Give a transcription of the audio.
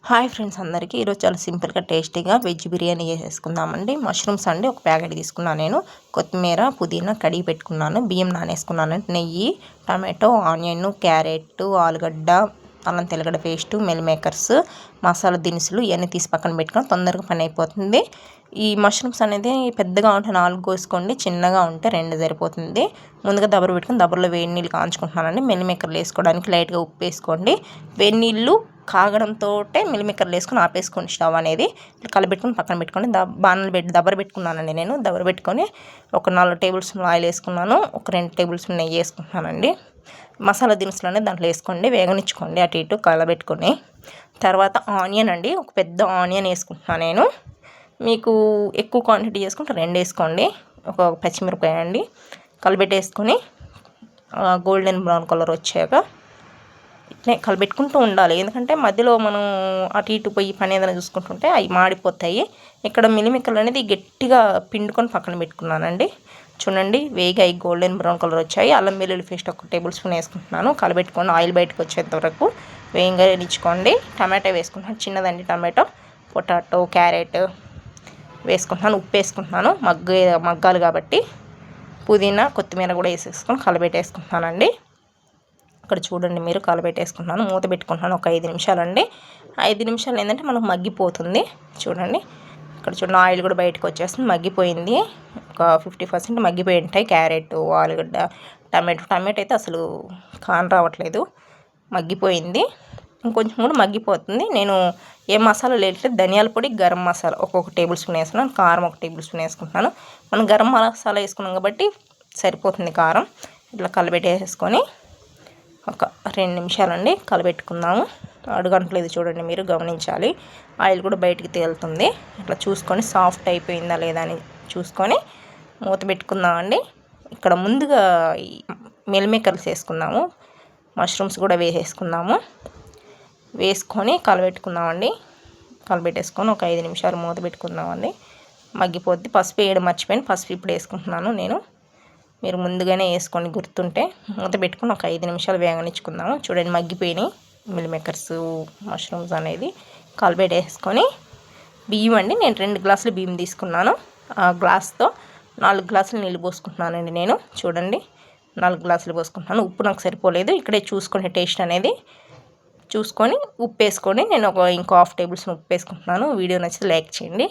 Hi friends అందరికీ ఈరోజు చాలా సింపుల్గా టేస్టీగా వెజ్ బిర్యానీ చేసేసుకుందామండి. మష్రూమ్స్ అండి ఒక ప్యాకెట్ తీసుకున్నాను నేను. కొత్తిమీర పుదీనా కడిగి పెట్టుకున్నాను. బియ్యం నానేసుకున్నాను. నెయ్యి, టమాటో, ఆనియన్, క్యారెట్, ఆలుగడ్డ, అల్లం తెల్లగడ్డ పేస్టు, మిల్ మేకర్స్, మసాలా దినుసులు ఇవన్నీ తీసి పక్కన పెట్టుకొని తొందరగా పని అయిపోతుంది. ఈ మష్రూమ్స్ అనేది పెద్దగా ఉంటే 4 కోసుకోండి, చిన్నగా ఉంటే 2 సరిపోతుంది. ముందుగా దబర పెట్టుకొని దబరలో వేడి నీళ్ళు కాంచుకుంటున్నానండి. మిల్ మేకర్లు వేసుకోవడానికి లైట్గా ఉప్పు వేసుకోండి. వేడి నీళ్ళు కాగడంతో మిల్ మేకర్లు వేసుకొని ఆపేసుకోండి. స్టవ్ అనేది కలబెట్టుకొని పక్కన పెట్టుకొని బాణలు పెట్టి దబ్బర పెట్టుకున్నానండి. నేను దబ్బర పెట్టుకొని ఒక 4 టేబుల్ స్పూన్ ఆయిల్ వేసుకున్నాను. ఒక 2 టేబుల్ స్పూన్ నెయ్యి వేసుకుంటున్నానండి. మసాలా దినుసులు అనేది దాంట్లో వేసుకోండి, వేగనిచ్చుకోండి అటు ఇటు కలబెట్టుకొని. తర్వాత ఆనియన్ అండి, ఒక పెద్ద ఆనియన్ వేసుకుంటున్నాను నేను. మీకు ఎక్కువ క్వాంటిటీ చేసుకుంటే 2 వేసుకోండి. ఒక పచ్చిమిరపకాయ అండి కలిపెట్టేసుకొని గోల్డెన్ బ్రౌన్ కలర్ వచ్చాక ఇట్లా కలిపెట్టుకుంటూ ఉండాలి. ఎందుకంటే మధ్యలో మనం అటు ఇటు పోయి పని ఏదైనా చూసుకుంటుంటే అవి మాడిపోతాయి. ఇక్కడ మిల్లిమిక్కలు అనేది గట్టిగా పిండుకొని పక్కన పెట్టుకున్నానండి. చూడండి వేగాయి, గోల్డెన్ బ్రౌన్ కలర్ వచ్చాయి. అల్లం వెల్లుల్లి పేస్ట్ ఒక టేబుల్ స్పూన్ వేసుకుంటున్నాను. కలబెట్టుకొని ఆయిల్ బయటకు వచ్చేంత వరకు వేయించుకోండి. టమాటో వేసుకుంటున్నాను, చిన్నదండి టమాటో. పొటాటో, క్యారెట్ వేసుకుంటున్నాను. ఉప్పు వేసుకుంటున్నాను, మగ్గాలి కాబట్టి. పుదీనా, కొత్తిమీర కూడా వేసేసుకొని కలబెట్టేసుకుంటున్నానండి. ఇక్కడ చూడండి మీరు కలబెట్టేసుకుంటున్నాను. మూత పెట్టుకుంటున్నాను ఒక 5 నిమిషాలండి. 5 నిమిషాలు ఏంటంటే మనకు మగ్గిపోతుంది. చూడండి ఇక్కడ చూడండి ఆయిల్ కూడా బయటకు వచ్చేస్తుంది, మగ్గిపోయింది. ఒక 50% మగ్గిపోయి ఉంటాయి. క్యారెట్, ఆలుగడ్డ, టమాటో అయితే అసలు కాన్ రావట్లేదు, మగ్గిపోయింది. ఇంకొంచెం కూడా మగ్గిపోతుంది. నేను ఏ మసాలా లేదు, ధనియాల పొడి, గరం మసాలా ఒక్కొక్క టేబుల్ స్పూన్ వేసుకున్నాను. కారం ఒక టేబుల్ స్పూన్ వేసుకుంటున్నాను. మనం గరం మసాలా వేసుకున్నాం కాబట్టి సరిపోతుంది కారం. ఇట్లా కలబెట్టేసుకొని ఒక 2 నిమిషాలండి కలబెట్టుకుందాము. అడుగంటలేదు చూడండి, మీరు గమనించాలి. ఆయిల్ కూడా బయటికి తేలుతుంది. ఇట్లా చూసుకొని సాఫ్ట్ అయిపోయిందా లేదా అని చూసుకొని మూత పెట్టుకుందామండి. ఇక్కడ ముందుగా మిల్ మేకర్స్ వేసుకుందాము. మష్రూమ్స్ కూడా వేసేసుకుందాము. వేసుకొని కలబెట్టుకుందామండి. కలబెట్టేసుకొని ఒక 5 నిమిషాలు మూత పెట్టుకుందామండి. మగ్గిపోద్ది. పసుపు వేయడం మర్చిపోయాను, పసుపు ఇప్పుడు వేసుకుంటున్నాను నేను. మీరు ముందుగానే వేసుకొని గుర్తుంటే మూత పెట్టుకొని ఒక 5 నిమిషాలు వేగనిచ్చుకుందాము. చూడండి మగ్గిపోయినాయి మిల్ మేకర్స్, మష్రూమ్స్ అనేది. కలిపెట్టేసుకొని బియ్యం అండి, నేను 2 గ్లాసులు బియ్యం తీసుకున్నాను. ఆ గ్లాస్తో 4 గ్లాసులు నీళ్ళు పోసుకుంటున్నానండి నేను. చూడండి 4 గ్లాసులు పోసుకుంటున్నాను. ఉప్పు నాకు సరిపోలేదు, ఇక్కడే చూసుకొని టేస్ట్ అనేది చూసుకొని ఉప్పు వేసుకొని నేను ఇంకో ½ టేబుల్ స్పూన్ ఉప్పు వేసుకుంటున్నాను. వీడియో నచ్చితే లైక్ చేయండి.